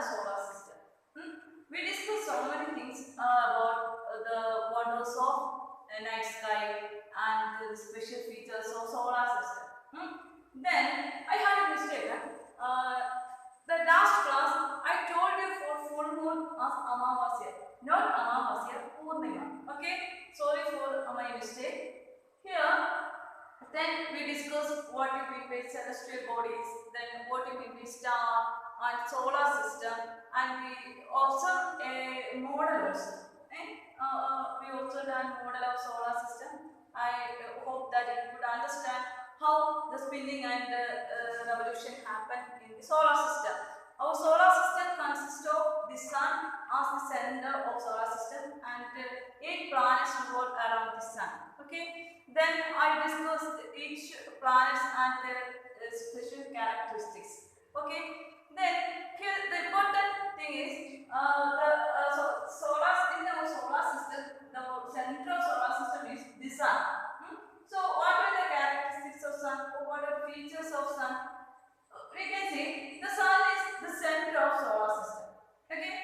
solar system. We discussed so many things about the wonders of night sky and the special features of solar system. Then I had a mistake. The last class I told you for full moon as Amavasya, not Amavasya, Purnima. Okay, sorry for my mistake. Here, then we discussed what it means by celestial bodies, then what it means by star and solar system, and we observed a model also. We observed a model of solar system. I hope that you could understand how the spinning and revolution happen in the solar system. Our solar system consists of the sun as the center of solar system and 8 planets revolve around the sun. Okay. Then I discussed each planet and their special characteristics. Okay. Then here the important thing is in our solar system, the center of solar system is the sun. So what are the characteristics of sun? What are the features of sun? We can see the sun is the center of solar system. Okay,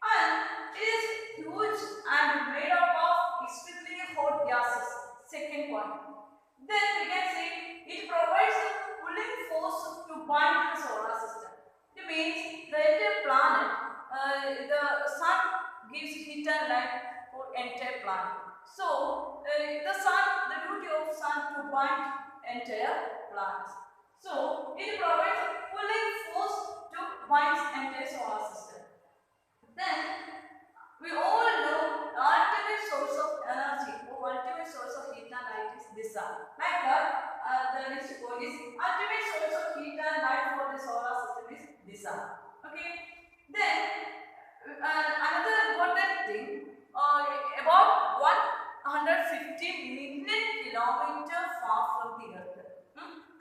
and it is huge and made up of extremely hot gases. Second point. Then we can see it provides a pulling force to bind the solar system. It means the entire planet, the sun gives heat and light for entire planet. So the duty of sun to bind entire planets. So it provides a pulling force to bind entire solar system. Then we all know the ultimate source of energy or ultimate source of heat and light is the sun. Like that, the next point is ultimate source of heat and light for the solar system is the sun. Okay. Then another important thing, about 150 million kilometers far from the Earth.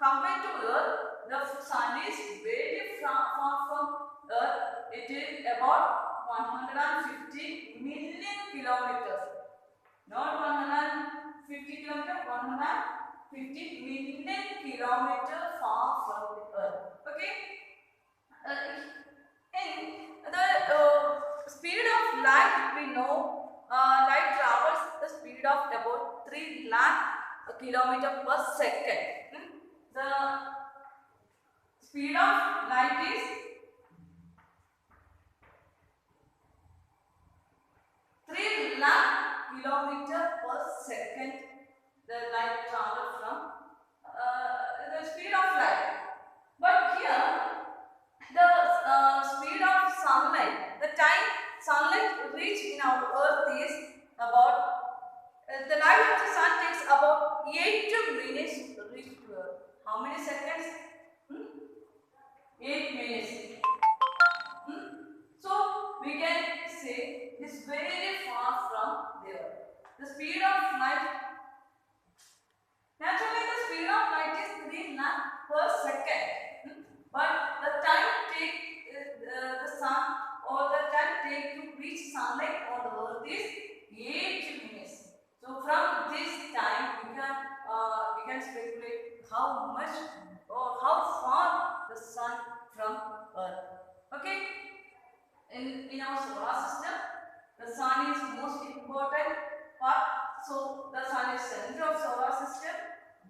Compared to Earth, the sun is very far from Earth. It is about 150 million kilometers. Not 150 kilometers, 150 million kilometers far from the Earth. Okay. In the speed of light, we know light travels the speed of about 3 lakh kilometers per second. The speed of light is 3 lakh kilometers per second. The light travels from the speed of light. But here, the speed of sunlight, the time sunlight reach in our Earth is about the light of the sun takes about 8 minutes to reach to Earth. How many seconds? 8 minutes. So we can say it is very far from the Earth. The speed of light, naturally the speed of light is 3 lakh per second. But the time take the sun or the time take to reach sunlight on the Earth is 8 minutes. So from this time we can speculate how much or how far the sun from Earth. Okay. In our solar system, the sun is most important part. So the sun is center of solar system.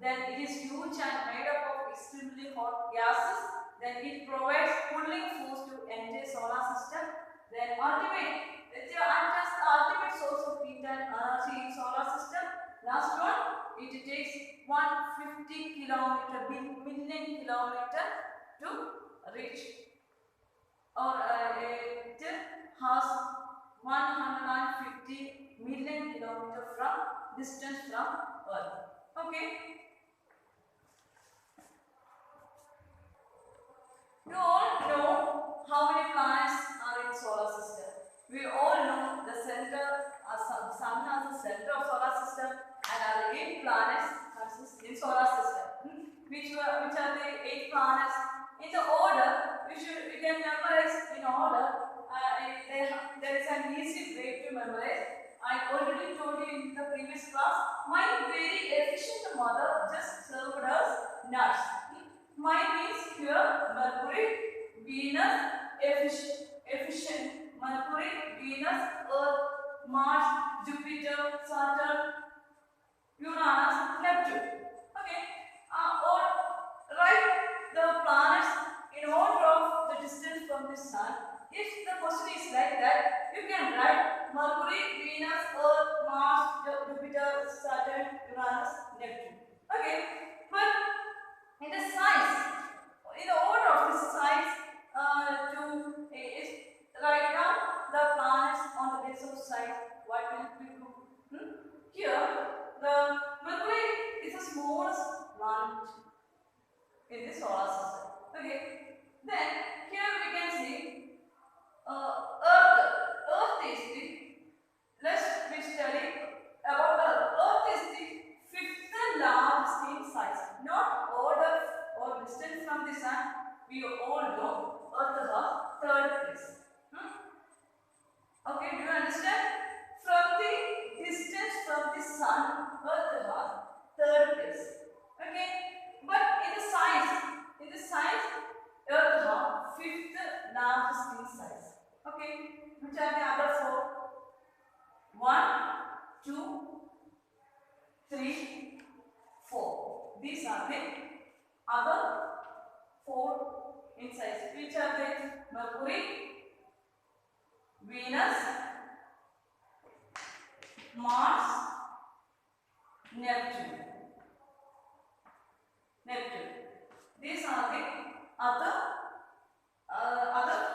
Then it is huge and made up of extremely hot gases. Then it provides pulling force to entire solar system. Then it acts as the ultimate source of heat and energy in solar system. Last one, it takes 150 million kilometer to reach, or it has 150 million kilometer from distance from Earth. Okay. You all know how many planets are in solar system. We all know the center, sun has the center of solar system, and other 8 planets consist in solar system. Which are the 8 planets? In the order, we can memorize in order. There is an easy way to memorize. I already told you in the previous class. My very efficient mother just served us nuts. My means here Mercury, Venus, efficient: Mercury, Venus, Earth, Mars, Jupiter, Saturn, Uranus, Neptune. Okay, or write the planets in order of the distance from the Sun. If the question is like that, you can write Mercury, Venus, Earth, Mars, Jupiter, Saturn, Uranus, Neptune. Okay, but in the signs, in the order of the signs, write down the planets on the base of signs. What will we do? Here, the Mercury is the smallest planet in the solar system. Okay. Then here we can see Earth. Earth is the, let's we study about Earth. Earth is the fifth largest in size, not order or distance from the Sun. We all know Earth has third place. Okay, do you understand? From the distance from the Sun, Earth has third place. Okay, but in the size, Earth has fifth largest in size. Okay, which are the other four? 1, 2, 3, 4. These are the other four in size. Which are they? Mercury, Venus, Mars, Neptune. These are the other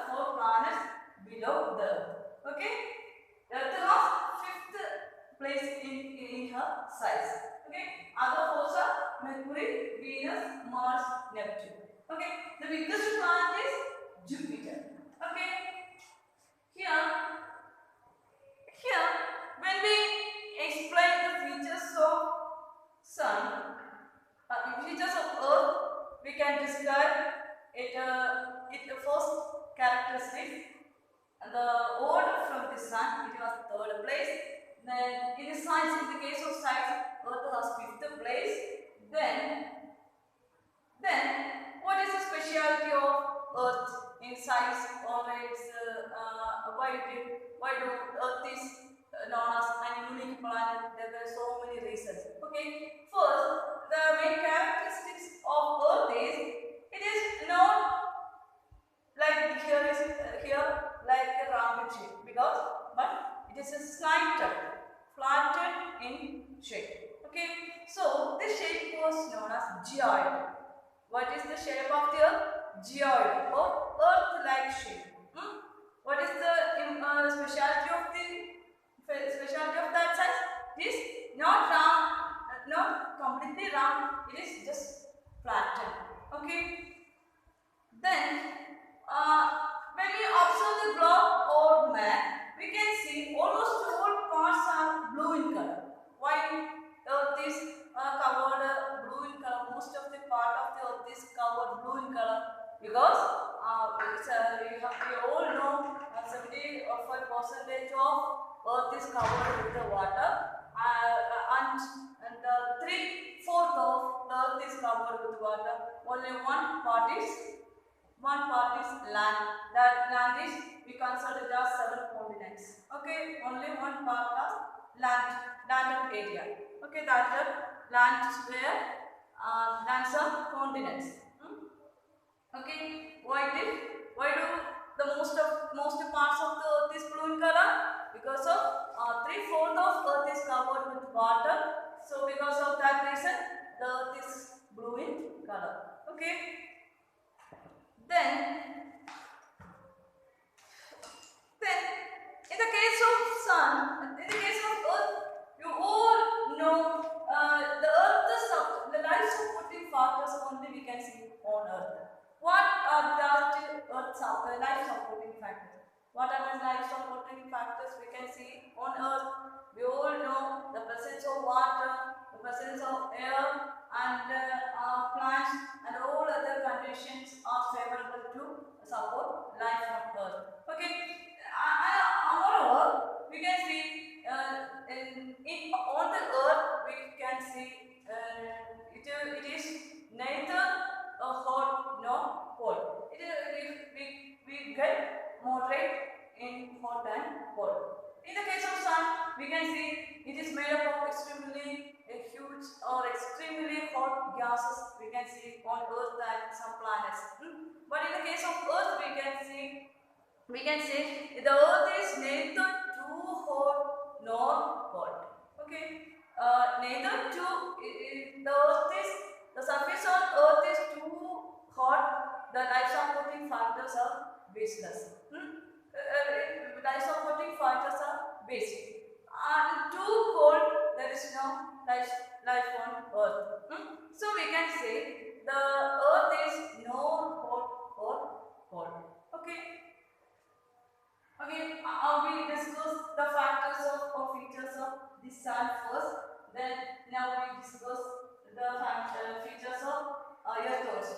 four planets below the Earth. Okay, Earth has fifth place in her size. Okay, other four are Mercury, Venus, Mars, Neptune. Okay, the biggest planet is Jupiter. Okay, here when we explain the features of Sun, features of Earth, we can describe it. The first characteristic, the order from the Sun, it was third place. Then in the science, in the case of science, Earth has fifth place. Then what is the speciality of Earth in science, or its why do Earth is known as an unique planet? There were so many reasons. Okay, first, the main characteristics of Earth is it is not like here like a rounded shape, but it is a slanted, flattened in shape. Okay, so this shape was known as geoid. What is the shape of the Earth? Geoid or Earth-like shape. What is the speciality of that size? It is not round, not completely round. It is just flattened. Okay. Then, when we observe the globe or map, we can see almost all parts are blue in color. Why Earth is covered blue in color? Most of the part of the Earth is covered blue in color because we all know 75% of Earth is covered with the water, and 3/4 of the Earth is covered with water. Only one part is land. That land is, we consider it as 7 continents. Okay, only one part of land area. Okay, that the land where lands are continents. Okay, why do the most parts of the Earth is blue in color? Because of 3/4 of Earth is covered with water. So because of that reason, the Earth is blue in color. Okay. Then in the case of Sun, in the case of Earth, you all know the life supporting factors only we can see on Earth. What are the life supporting factors? What are the life supporting factors we can see on Earth? We all know the presence of water, the presence of air, and plants, and all other conditions are favorable to support life on Earth. Okay. Moreover, we can see on the Earth we can see it is neither hot nor cold. We get moderate gases we can see on Earth and some planets. But in the case of Earth, we can say the Earth is neither too hot nor cold. Okay, neither too. The Earth is the surface on Earth is too hot. The life supporting factors are baseless. Life supporting factors are basic. And too cold, there is no life on Earth. So we can say the Earth is no hot or cold. Okay. Okay, we discuss the factors of or features of the sun first. Then now we discuss the features of Earth also.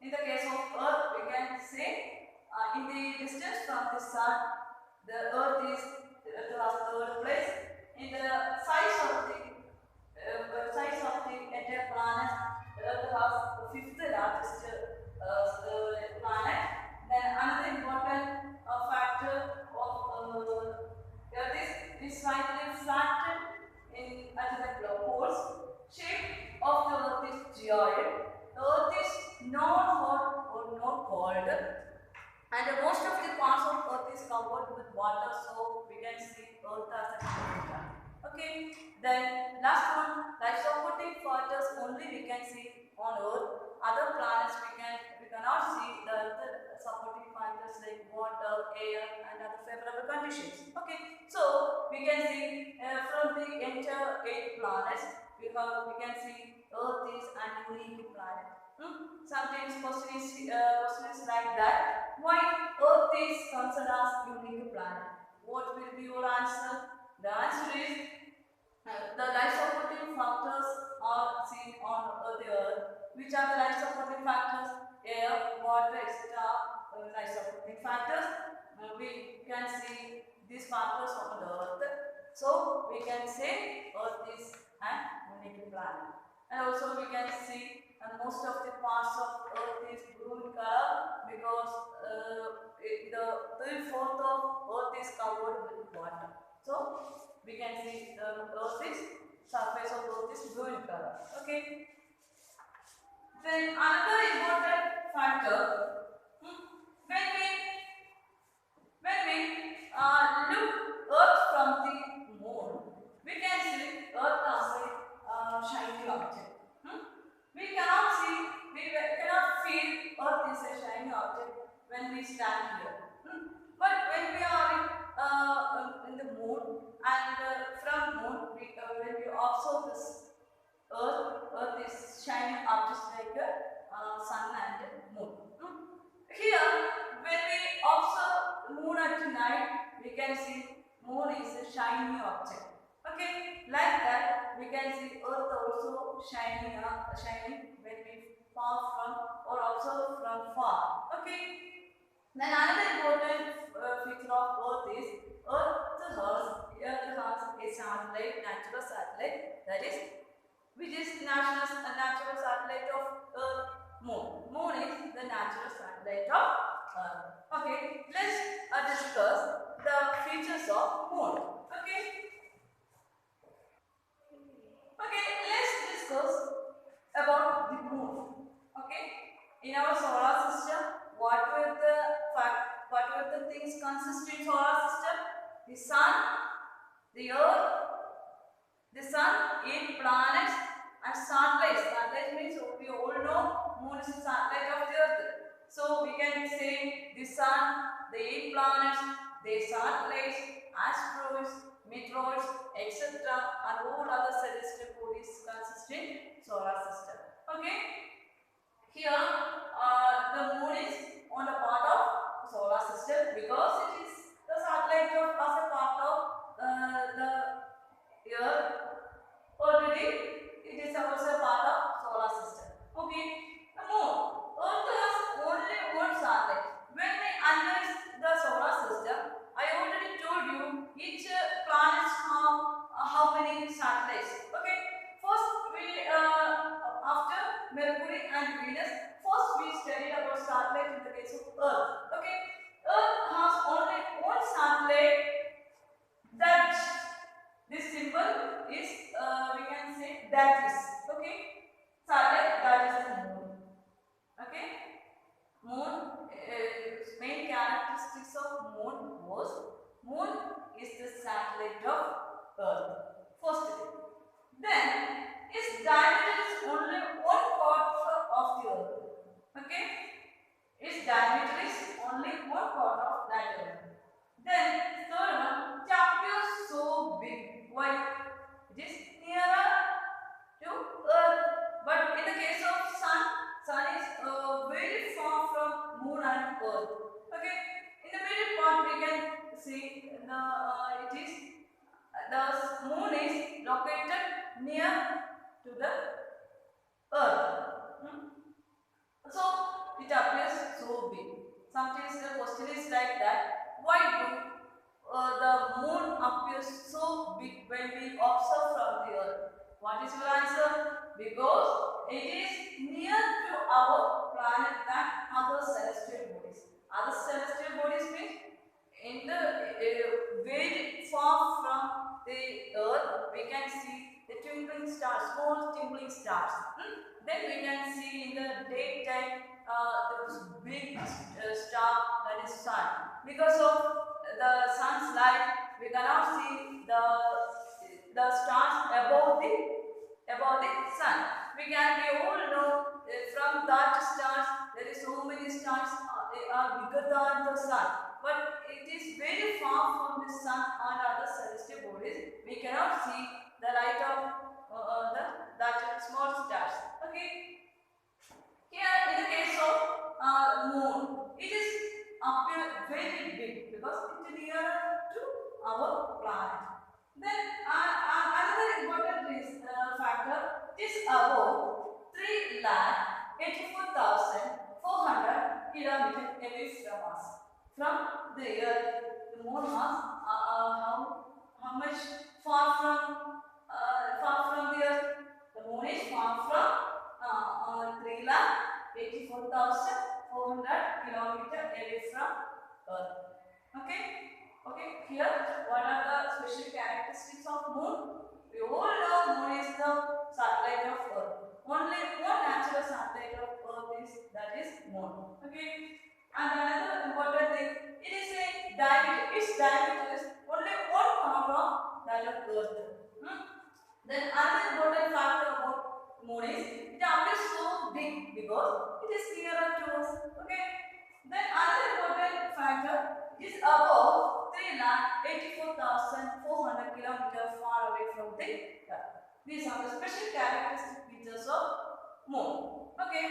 In the case of Earth, we can say in the distance from the sun, the Earth is the third place. In the size of the entire planet, the Earth has the fifth largest planet. Then another important factor of Earth is slightly flattened at the poles. Shape of the Earth is geoid. The Earth is not hot or not cold, and most of the parts of Earth is covered with water, so we can see Earth as a continent. Okay. Then last one, life supporting factors only we can see on Earth. Other planets we cannot see the supporting factors like water, air, and other favorable conditions. Okay, so we can see from the entire 8 planets, we can see Earth is an unique planet. Sometimes question is like that. Why Earth is considered as unique planet? What will be your answer? The answer is the life supporting factors are seen on the Earth. Which are the life supporting factors? Air, water, etc. Life supporting factors. We can see these factors on the Earth. So we can say Earth is an unique planet. And also we can see most of the parts of Earth is blue in color because the 3/4 of Earth is covered with water. So we can see the surface of Earth is blue in color. Okay. Then another important factor, when we look Earth from the moon, we can see Earth as a shiny object. We cannot feel Earth is a shiny object when we stand here. But when we are in the moon and from moon, when we observe this Earth is shining up just like sun and moon. Here, when we observe moon at night, we can see moon is a shiny object. Okay, like that, we can see Earth also shining when we pass from or observe from far. Okay. Then another important feature of Earth is Earth has a satellite, natural satellite, that is which is natural satellite of Earth. Moon is the natural satellite of Earth. Okay, let's discuss the features of moon. Okay, let's discuss about the moon. Okay, in our solar system, what were the things consist in solar system? The sun, the earth, the sun, 8 planets, and satellites. Satellite means we all know moon is a satellite of the earth. So we can say the sun, the 8 planets, the satellites, asteroids, meteoroids, etc. and all other celestial bodies consist in solar system. Okay. Here the moon is on the part of solar system because it is the satellite of as a part of the earth. Already it is also part of solar system. Okay. The moon. Earth has only one satellite. When we analyze the solar system, I already told you each planets have how many satellites. Okay. First we after Mercury and Venus, first we studied about satellite in the case of Earth. Okay. Earth has only one satellite. That this symbol is we can say that is okay. Satellite located near to the earth. So it appears so big. Sometimes the question is like that, why do the moon appears so big when we observe from the earth? What is your answer? Because it is near to our planet than other celestial bodies. Other celestial bodies means in the very far from the earth we can see the twinkling stars, small twinkling stars. Then we can see in the daytime those big star, that is sun. Because of the sun's light, we cannot see the stars above the sun. We all know from that stars there is so many stars are bigger than the sun. But it is very far from the sun and other celestial bodies. We cannot see the light of that small stars. Okay. Here in the case of moon, it is appear very big because it is nearer to our planet. Then another important factor is above 3,84,400 kilometers away from us. From the earth, the moon was how much far from the earth? The moon is far from 3,84,400 kilometers away from earth. Okay. Here, what are the special characteristics of moon? We all know moon is the satellite of earth. Only one natural satellite of earth is moon. Okay. And another important thing, it is a diameter. Its diameter is only 1 pound of that of earth. Then another important factor about moon is it appears so big because it is nearer to us. Okay. Then another important factor is above 3,84,400 kilometers far away from the earth. These are the special characteristic features of moon. Okay.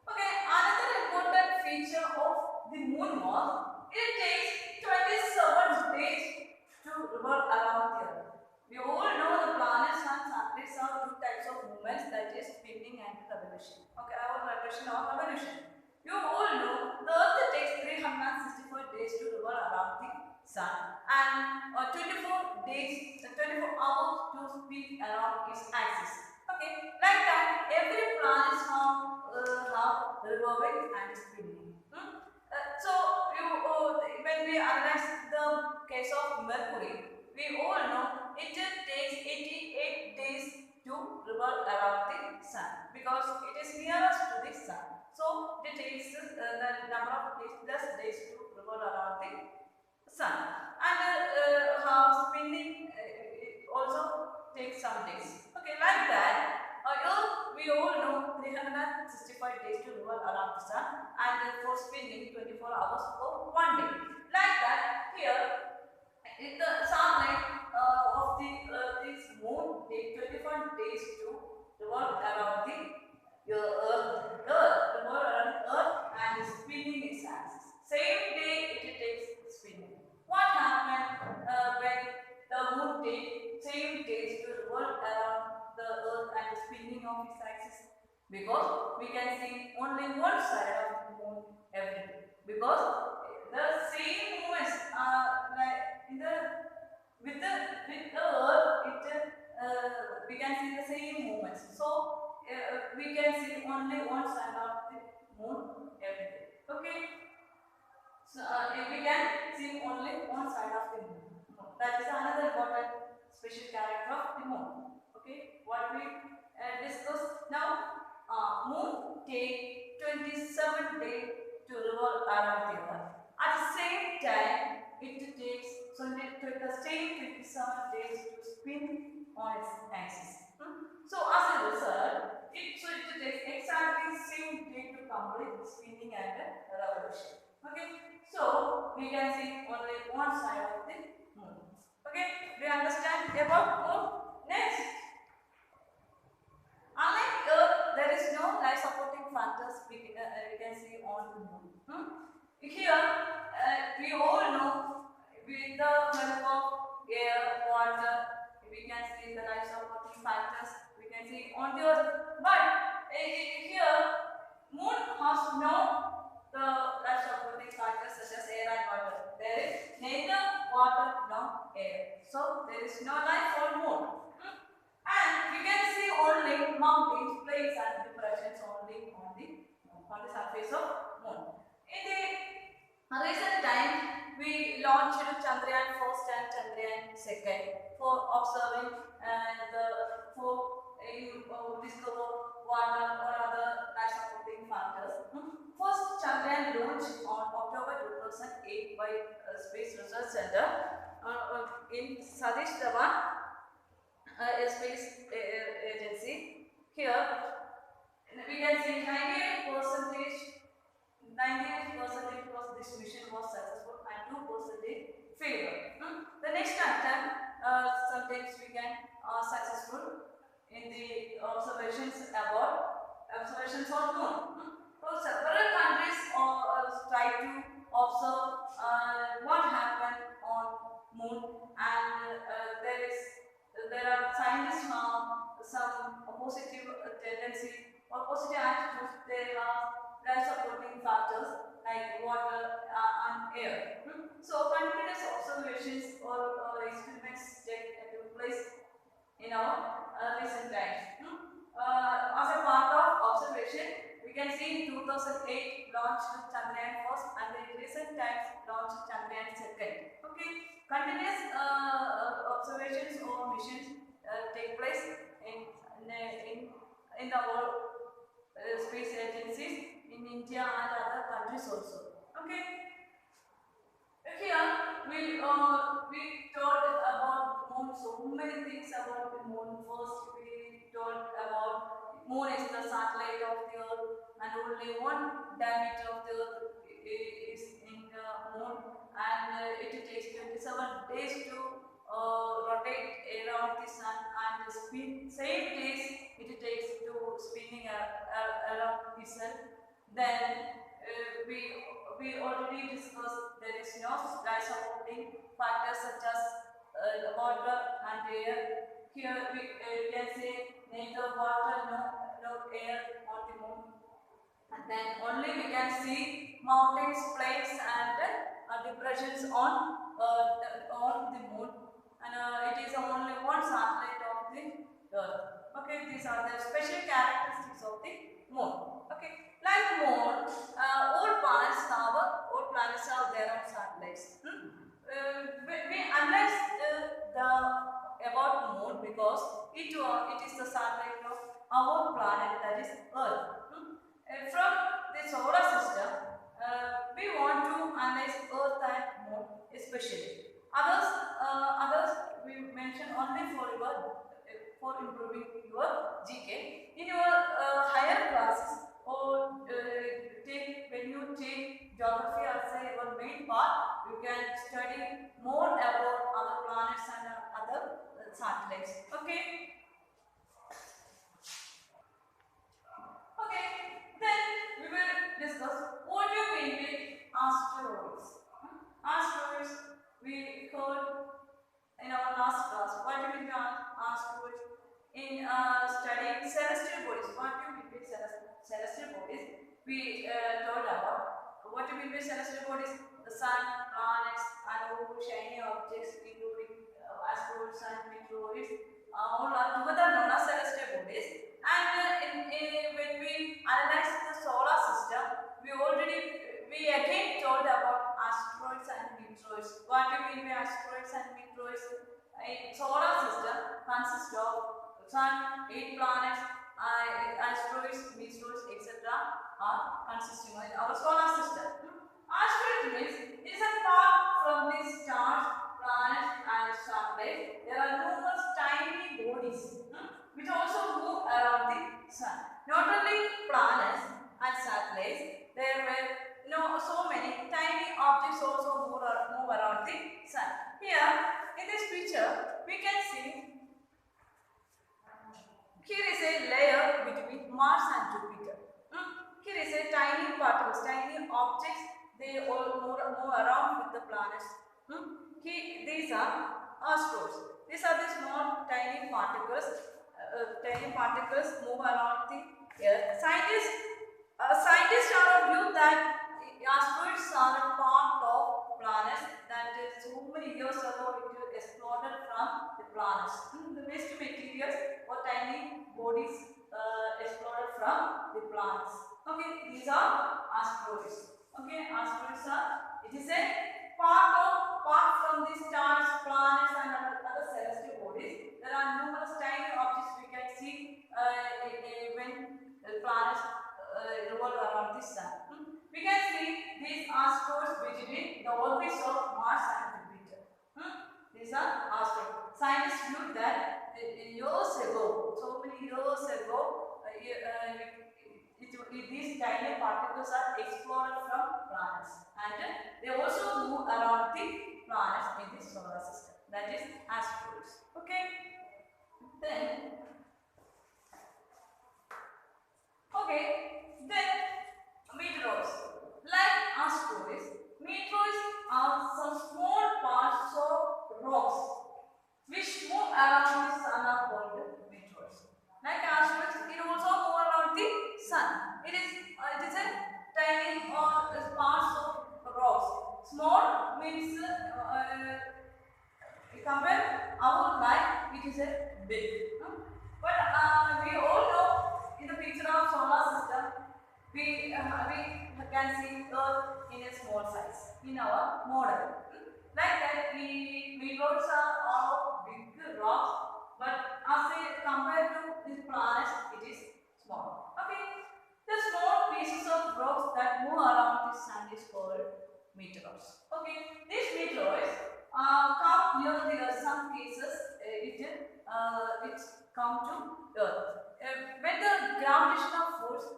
Another important feature of the moon was it takes 27 days to revolve around the earth. We all know the planets and satellites are two types of movements, that is spinning and revolution. Okay, our rotation or revolution. You all know the earth takes 364 days to revolve around the sun and 24 hours to spin around its axis. Okay, like that every planet have revolving and spinning. So when we analyze the case of Mercury, we all know it takes 88 days to revolve around the sun because it is nearest to the sun. So it takes the number of days to revolve around the sun. And spinning also takes some days. Okay, like that. Earth, we all know 365 days to revolve around the sun, and for spinning 24 hours for 1 day. Like that, here in the sunlight of the earth is moon take 21 days to revolve around the earth and spinning its axis. Same day it takes spinning. What happened when the moon takes same days to revolve around the earth and spinning of its axis? Because we can see only one side of the moon every day. Because the same movements like with the earth, we can see the same movements. So we can see only one side of the moon every day. Okay. So we can see only one side of the moon. That is another important special character of the moon. Okay. What we discuss now. Moon take 27 days to revolve around the earth. At the same time, it takes the same 27 days to spin on its axis. So as a result, it takes exactly same day to complete spinning and revolution. Okay, so we can see only one side of the moon. Okay, do you understand about moon? Next. Unlike Earth, there is no life supporting factors we can see on the moon. Here, we all with the help of air, water, we can see the life supporting factors. We can see on the earth, but here moon has no the life supporting factors such as air and water. There is neither water nor air, so there is no life on moon. And we can see only mountains, plains, and depressions only on the surface of moon. In the recent time, we launched Chandrayaan first and Chandrayaan second for observing and for discover water or other life supporting factors. First Chandrayaan launched on October 2008 by Space Research Center in Satish Dhawan Space Agency. Here we can see 98% was this mission was successful and 2% failure. The next attempt, sometimes we can successful in the observations on moon. So several countries try to observe what happened on moon, and there are scientists have some positive tendency or positive attitudes. They have life supporting factors like water and air. So continuous observations or experiments took place in our recent times. As a part of observation, we can see in 2008 launched Chandrayaan first, and in recent times launched Chandrayaan second. Okay, continuous observations or missions take place in the whole space agencies in India and other countries also. Okay. Here we told about moon, so many things about the moon. First we told about moon is the satellite of the earth, and only one diameter of the earth is in the moon, and it takes 27 days to rotate around the sun, and the same days it takes to spinning around the sun. Then we already discussed there is no life supporting factors such as water and air. Here we can say neither water nor air on the moon. And then only we can see mountains, plains, and depressions on the moon. And it is only one satellite of the earth. Okay, these are the special characteristics of the moon. Okay. Like moon, all planets have their own satellites. We analyze about moon because it is the satellite of our planet, that is Earth. From the solar system, we want to analyze Earth and moon especially. Others we mention only for improving your GK. In your higher classes, or when you take geography as your main part, you can study more about other planets and other satellites. Okay. Okay. Then we will discuss what do we mean with asteroids. Asteroids we heard in our last class. What do we mean by asteroids? In studying celestial bodies, what do we mean by celestial bodies? We told about what do we mean by celestial bodies? The sun, planets, and all shiny objects, including asteroids and meteoroids, all are together known as celestial bodies. And when we analyze the solar system, we again told about asteroids and meteoroids. What do we mean by asteroids and meteoroids? A solar system consists of sun, 8 planets, asteroids, meteoroids, etc. are consisting of our solar system. Asteroid means it is apart from the stars, planets, and satellites. There are numerous tiny bodies which also move around the sun. Not only planets and satellites, there were so many tiny objects also move around the sun. Here in this picture, we can see here is a layer between Mars and Jupiter. Here is a tiny particles, tiny objects. They all move around with the planets. These are asteroids. These are the small tiny particles move around the Earth. Scientists are of view that asteroids are a part of planets that so many years ago it exploded from the planets. The waste materials or tiny bodies exploded from the planets. Okay, these are asteroids. Okay, asteroids are, it is a part from the stars, planets and other celestial bodies. There are numerous tiny objects we can see when the planets revolve around the sun. We can see these asteroids between the orbits of Mars and Jupiter. These are asteroids. Scientists knew that years ago, so many years ago, these tiny particles are exploded from planets, and they also move around the planets in the solar system. That is asteroids. Okay. Then, meteoroids. Like asteroids, meteoroids are some small parts of rocks which move around the sun are called meteoroids. Like asteroids, it also move around the sun. It is a tiny or parts of rocks. Small means compare our life, it is a big. But we all know in the picture of solar system, we can see Earth in a small size in our model. Like that, meteors are all big rocks, but as they compare to these planets, it is small. Okay, the small pieces of rocks that move around the sun is called meteors. Okay, these meteors come near the Earth. Some cases it come to Earth. When the gravitational force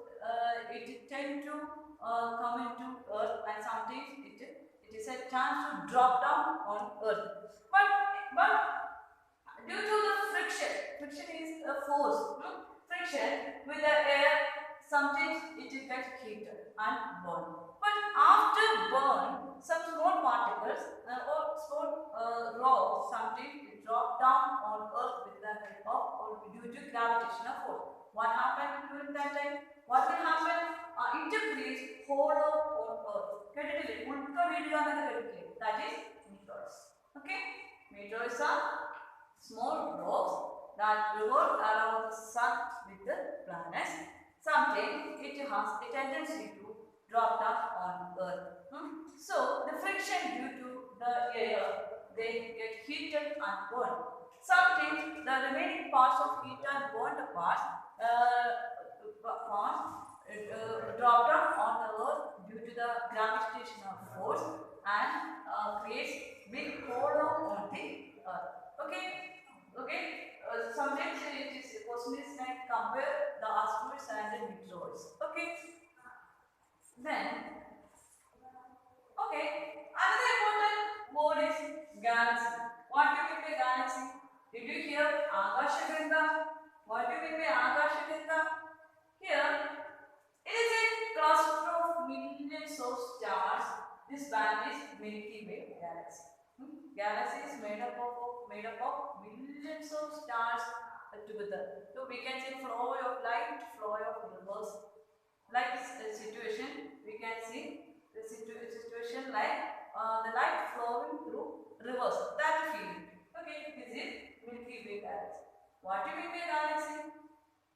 it tend to come into Earth, and sometimes it is a chance to drop down on Earth. But due to the friction is a force. Friction with the air, sometimes it gets heated and burned. But after burn, some small particles or small rocks sometimes drop down on Earth with the help of or due to gravitational force. What happened during that time? What will happen? It creates hollow on Earth. That is meteors. Okay? Meteors are small rocks that revolve around the sun with the planets. Sometimes it has a tendency to drop down on Earth. So the friction due to the air, they get heated and burned. Sometimes the remaining parts of heat and burned parts drop down on the Earth due to the gravitational force and creates big hollow on the Earth. Okay. Sometimes it is question is like compare the asteroids and the meteoroids. Okay. Then, another important word is galaxy. What do you mean by galaxy? Did you hear Akashaganga? What do you mean by Akashaganga? Here, it is a cluster of millions of stars. This band is Milky Way galaxy. Galaxy is made up of millions of stars together. So we can see flow of light, flow of rivers. Like this situation, we can see the situation like the light flowing through rivers. That feeling. Okay, this is Milky Way galaxy. What do you mean by galaxy?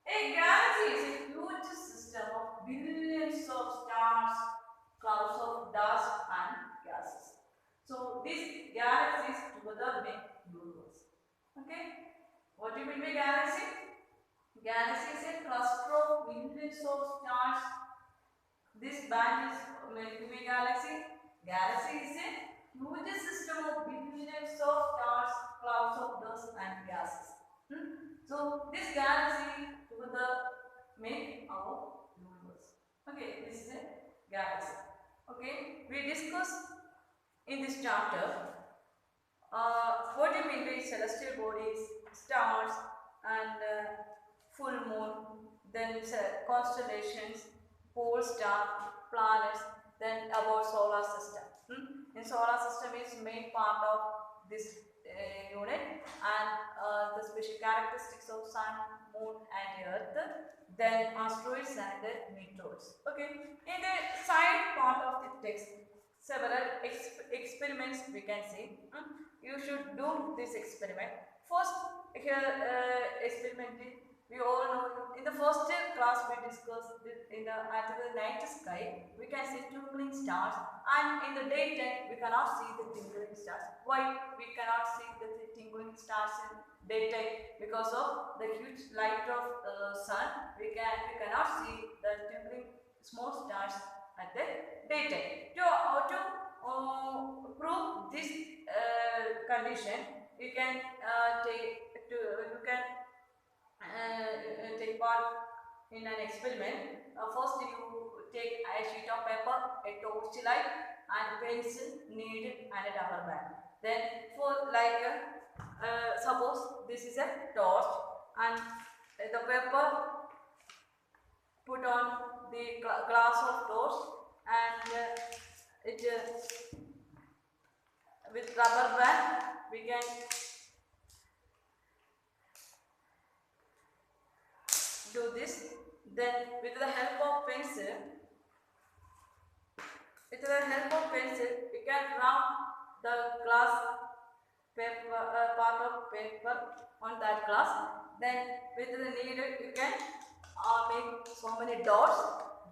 A galaxy is a huge system of billions of stars, clouds of dust and gases. So these galaxies together make universe. Okay? What do you mean by galaxy? Galaxy is a cluster of millions of stars. This band is Milky Way galaxy. Galaxy is a huge system of billions of stars, clouds of dust and gases. So this galaxy together make our universe. Okay, this is a galaxy. Okay, we discussed in this chapter what do you mean by celestial bodies, stars and full moon, then constellations, pole star, planets, then about solar system. In solar system is main part of this unit, and the special characteristics of sun, moon and earth, then asteroids and meteors. Okay, in the side part of the text, several experiments we can see. You should do this experiment. First, here experiment we all know. In the first class we discussed in the at the night sky we can see twinkling stars, and in the daytime we cannot see the twinkling stars. Why we cannot see the twinkling stars in daytime? Because of the huge light of the sun. We cannot see the twinkling small stars at the daytime. To prove this condition, you can take part in an experiment. First, you take a sheet of paper, a torch light, and pencil, needle, and a rubber band. Then, for suppose this is a torch, and the paper put on the glass of torch, and with rubber band we can do this. Then with the help of pencil, we can round the glass paper, part of paper on that glass. Then with the needle you can make so many dots.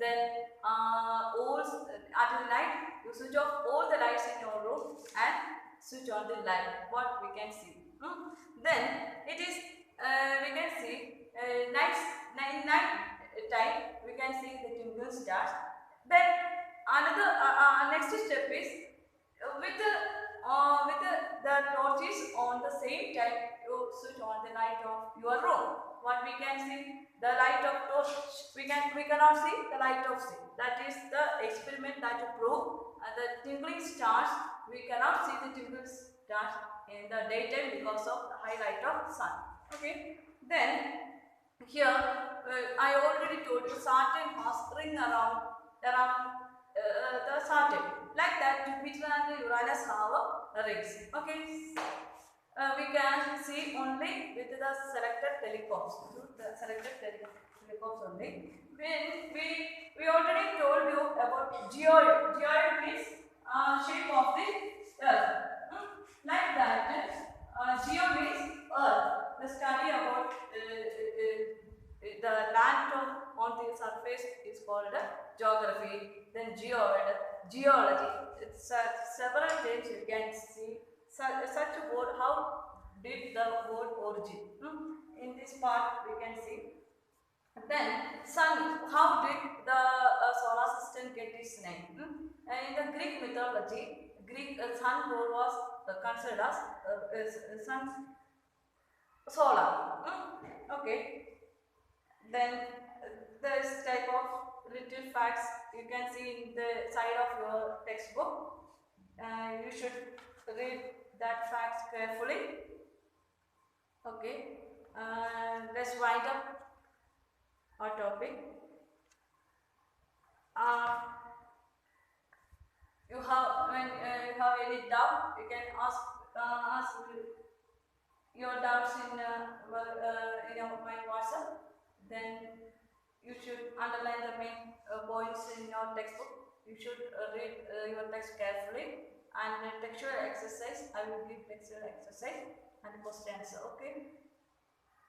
Then all at the night you switch off all the lights in your room and switch on the light. What we can see. Then it is we can see night time we can see the twinkling stars. Then another next step is with the torches on the same time you switch on the light of your room. What we can see, the light of torch we cannot see the light of sea. That is the experiment that to prove the twinkling stars. We cannot see the twinkling stars in the daytime because of the high light of sun. Okay. Then here I already told you Saturn has ring around the Saturn. Like that, Jupiter and Uranus have rings. Okay. We can see only with the selected telescopes. The selected telescopes only. When we already told you about geoid. Geoid means shape of the earth. Like that, geo means earth. The study about the land on the surface is called geography. Then geology. It's several times you can see such a word. How did the word origin? In this part we can see. Then sun. How did the solar system get its name? In the Greek mythology, sun god was considered as sun solar. Okay. Then this type of little facts you can see in the side of your textbook. You should read that facts carefully. Okay. Let's wind up our topic. You have any doubt, you can ask your doubts in my WhatsApp. Then you should underline the main points in your textbook. You should read your text carefully, and textual exercise. I will give textual exercise and question answer. Okay.